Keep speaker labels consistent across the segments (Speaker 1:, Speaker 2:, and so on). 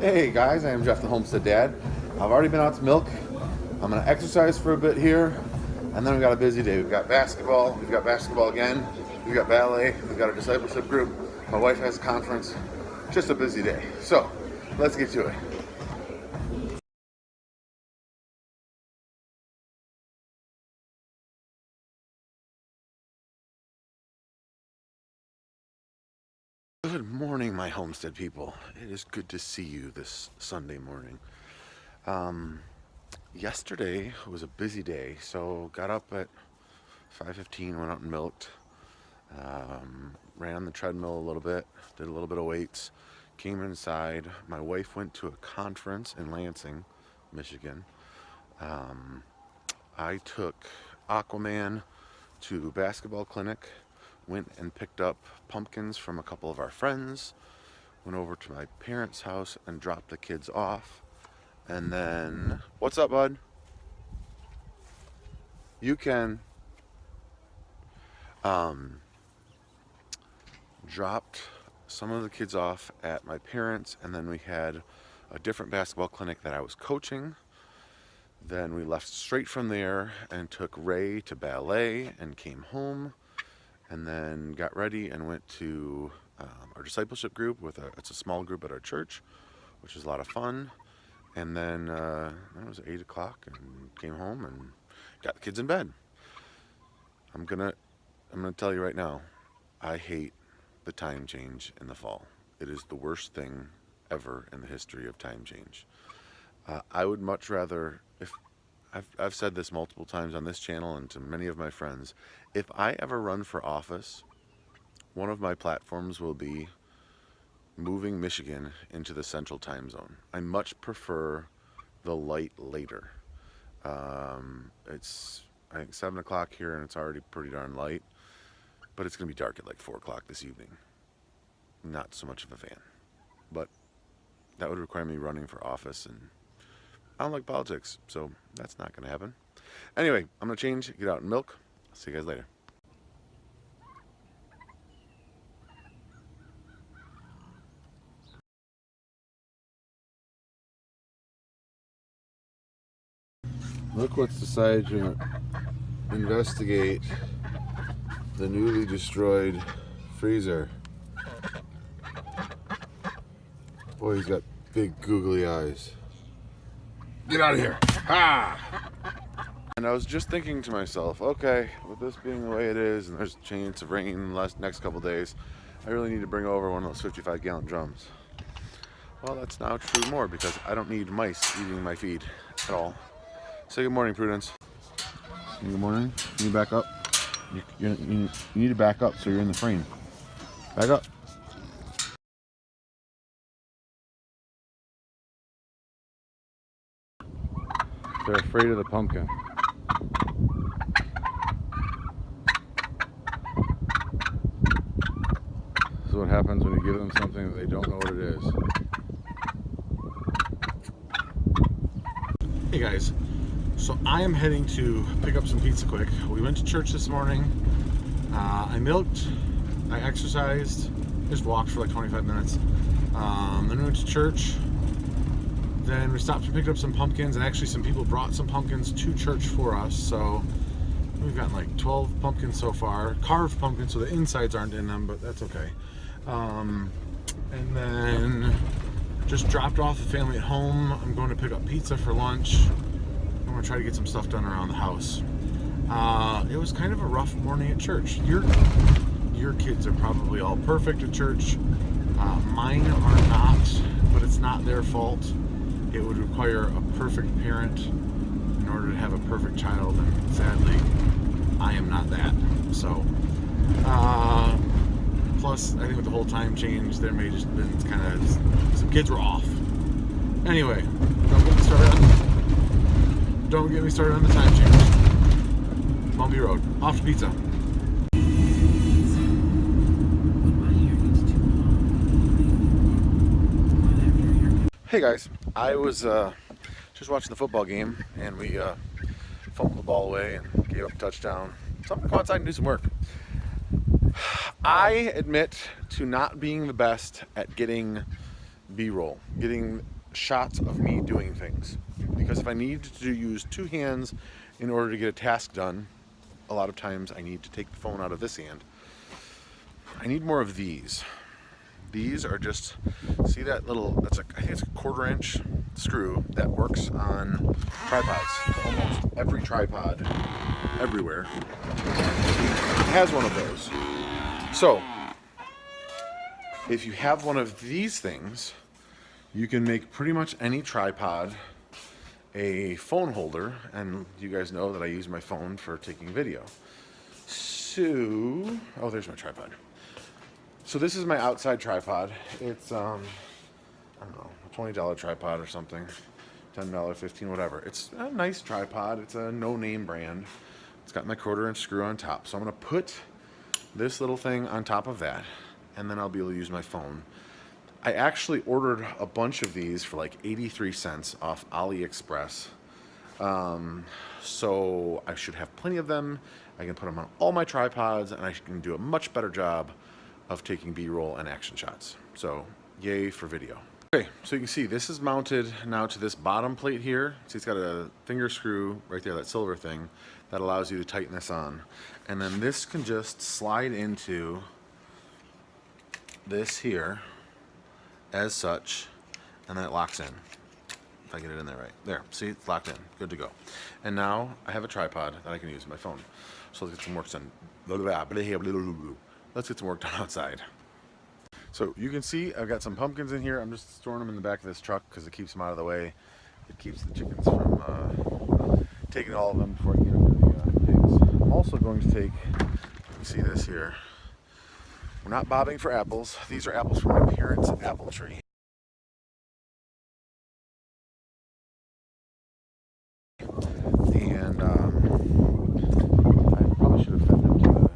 Speaker 1: Hey guys, I am Jeff the Homestead Dad. I've already been out to milk. I'm going to exercise for a bit here, and then we've got a busy day. We've got basketball again, we've got ballet, we've got a discipleship group, my wife has a conference. Just a busy day. So, let's get to it. Good morning, my Homestead people. It is good to see you this Sunday morning. Yesterday was a busy day, so got up at 5:15, went out and milked, ran on the treadmill a little bit, did a little bit of weights, came inside. My wife went to a conference in Lansing, Michigan. I took Aquaman to basketball clinic, went and picked up pumpkins from a couple of our friends, went over to my parents' house and dropped the kids off. And then, what's up, bud? You can. Dropped some of the kids off at my parents', and then we had a different basketball clinic that I was coaching. Then we left straight from there and took Ray to ballet and came home, and then got ready and went to our discipleship group. It's a small group at our church, which was a lot of fun. And then it was 8 o'clock and came home and got the kids in bed. I'm gonna tell you right now, I hate the time change in the fall. It is the worst thing ever in the history of time change. I would much rather, if I've said this multiple times on this channel and to many of my friends, if I ever run for office, one of my platforms will be moving Michigan into the central time zone. I much prefer the light later. It's, I think, 7 o'clock here and it's already pretty darn light, but it's going to be dark at like 4 o'clock this evening. Not so much of a fan, but that would require me running for office, and I don't like politics, so that's not going to happen. Anyway, I'm going to change, get out and milk. See you guys later. Look what's decided to investigate the newly destroyed freezer. Boy, he's got big googly eyes. Get out of here! Ha! And I was just thinking to myself, okay, with this being the way it is, and there's a chance of rain in the next couple days, I really need to bring over one of those 55-gallon drums. Well, that's now true more because I don't need mice eating my feed at all. Say good morning, Prudence. Good morning. Can you back up? You need to back up so you're in the frame. Back up. They're afraid of the pumpkin. This is what happens when you give them something that they don't know what it is. Hey guys. So I am heading to pick up some pizza quick. We went to church this morning. I milked, I exercised, just walked for like 25 minutes. Then we went to church. Then we stopped and picked up some pumpkins, and actually some people brought some pumpkins to church for us. So we've gotten like 12 pumpkins so far. Carved pumpkins, so the insides aren't in them, but that's okay. And then just dropped off the family at home. I'm going to pick up pizza for lunch. I'm going to try to get some stuff done around the house. It was kind of a rough morning at church. Your kids are probably all perfect at church. Mine are not, but it's not their fault. It would require a perfect parent in order to have a perfect child, and sadly, I am not that. So, plus, I think with the whole time change, there may just been kind of, some kids were off. Anyway, don't get me started on the time change. Bumpy road. Off to pizza. Hey guys, I was just watching the football game, and we fumbled the ball away and gave up a touchdown. So I'm gonna go outside and do some work. I admit to not being the best at getting B-roll, getting shots of me doing things. Because if I need to use two hands in order to get a task done, a lot of times I need to take the phone out of this hand. I need more of these. These are just, see that little, I think it's a 1/4 inch screw that works on tripods. Almost every tripod, everywhere, has one of those. So, if you have one of these things, you can make pretty much any tripod a phone holder, and you guys know that I use my phone for taking video. So, oh, there's my tripod. So this is my outside tripod. It's, I don't know, a $20 tripod or something. $10, $15, whatever. It's a nice tripod. It's a no-name brand. It's got my 1/4 inch screw on top. So I'm gonna put this little thing on top of that, and then I'll be able to use my phone. I actually ordered a bunch of these for like 83 cents off AliExpress. So I should have plenty of them. I can put them on all my tripods, and I can do a much better job of taking B-roll and action shots. So yay for video. Okay, so you can see this is mounted now to this bottom plate here. See, it's got a finger screw right there, that silver thing, that allows you to tighten this on. And then this can just slide into this here as such, and then it locks in. If I get it in there right. There, see, it's locked in, good to go. And now I have a tripod that I can use my phone. So let's get some work done. Let's get some work done outside. So you can see I've got some pumpkins in here. I'm just storing them in the back of this truck because it keeps them out of the way. It keeps the chickens from taking all of them before I get them to the pigs. I'm also going to take, you see this here. We're not bobbing for apples. These are apples from my parents' apple tree. And I probably should have fed them to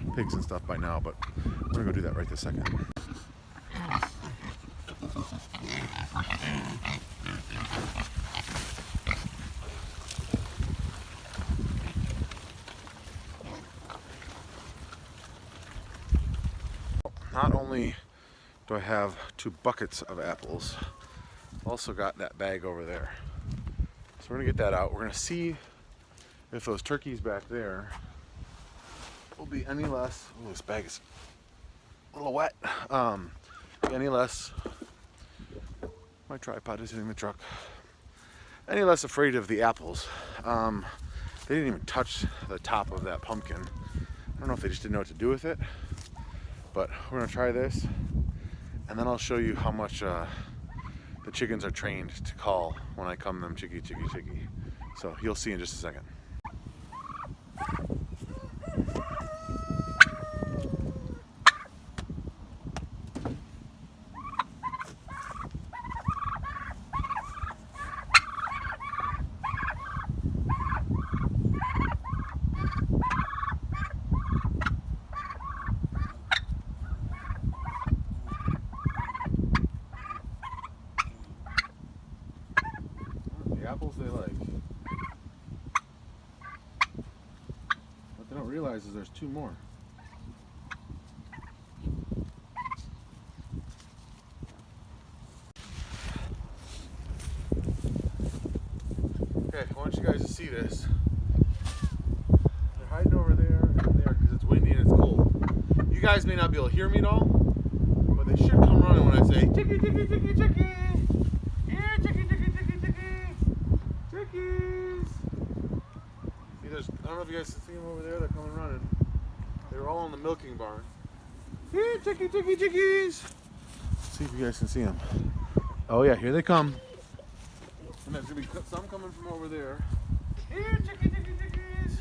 Speaker 1: the pigs and stuff by now, but I'm gonna go do that right this second. Not only do I have 2 buckets of apples, I've also got that bag over there. So we're gonna get that out. We're gonna see if those turkeys back there will be any less, oh, this bag is a little wet, any less, my tripod is hitting the truck, any less afraid of the apples. They didn't even touch the top of that pumpkin. I don't know if they just didn't know what to do with it. But we're gonna try this, and then I'll show you how much the chickens are trained to call when I come them chicky, chicky, chicky. So you'll see in just a second. Apples they like. What they don't realize is there's 2 more. Okay, I want you guys to see this. They're hiding over there and there because it's windy and it's cold. You guys may not be able to hear me at all, but they should come running when I say chicky, chicky, chicky, chicky. Yeah, chicky, chicky, chicky, chicky. Chickies! See, I don't know if you guys can see them over there. They're coming running. They were all in the milking barn. Here, chicky, chicky, chickies! Let's see if you guys can see them. Oh yeah, here they come. And there's gonna be some coming from over there. Here, chicky, chicky, chickies!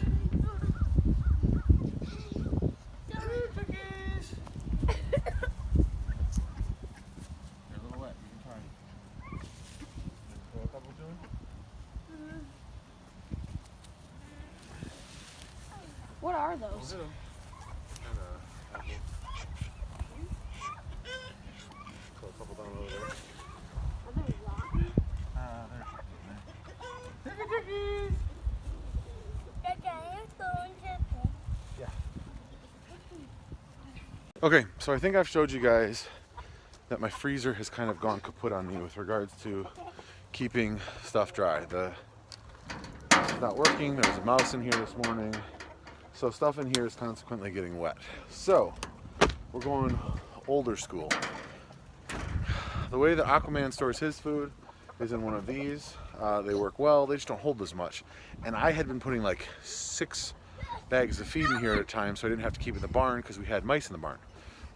Speaker 1: Here, chickies! They're a little wet. You can try it. Throw a couple to them.
Speaker 2: What are those?
Speaker 1: Throw a couple down over there.
Speaker 2: Are they rotten?
Speaker 1: There's chickies! Yeah. Okay, so I think I've showed you guys that my freezer has kind of gone kaput on me with regards to keeping stuff dry. It's not working. There was a mouse in here this morning. So stuff in here is consequently getting wet. So we're going older school. The way that Aquaman stores his food is in one of these. They work well, they just don't hold as much. And I had been putting like 6 bags of feed in here at a time so I didn't have to keep it in the barn because we had mice in the barn.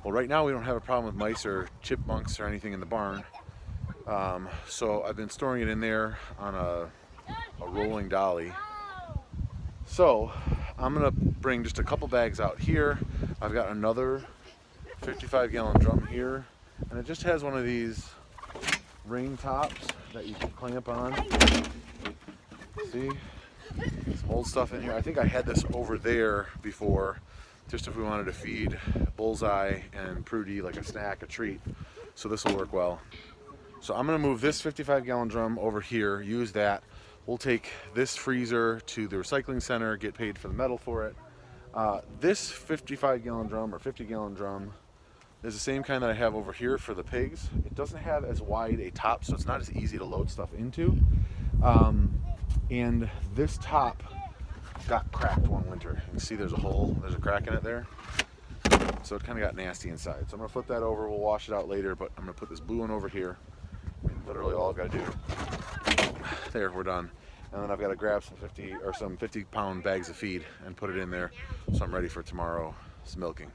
Speaker 1: Well, right now we don't have a problem with mice or chipmunks or anything in the barn. So I've been storing it in there on a rolling dolly. So I'm gonna bring just a couple bags out here. I've got another 55-gallon drum here, and it just has one of these ring tops that you can clamp on. See? Some old stuff in here. I think I had this over there before, just if we wanted to feed Bullseye and Prudy like a snack, a treat. So this will work well. So I'm gonna move this 55-gallon drum over here, use that. We'll take this freezer to the recycling center, get paid for the metal for it. This 55-gallon drum or 50-gallon drum is the same kind that I have over here for the pigs. It doesn't have as wide a top, so it's not as easy to load stuff into. And this top got cracked one winter. You can see there's a hole, there's a crack in it there. So it kind of got nasty inside. So I'm gonna flip that over, we'll wash it out later, but I'm gonna put this blue one over here. I mean, literally all I've gotta do. There, we're done. And then I've gotta grab some 50-pound bags of feed and put it in there so I'm ready for tomorrow's milking.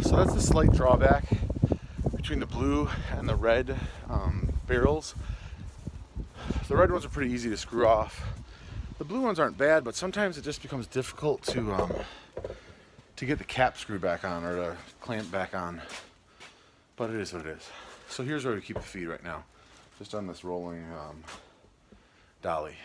Speaker 1: So that's the slight drawback between the blue and the red barrels. The red ones are pretty easy to screw off. The blue ones aren't bad, but sometimes it just becomes difficult to get the cap screwed back on or to clamp back on. But it is what it is. So here's where we keep the feed right now, just on this rolling dolly.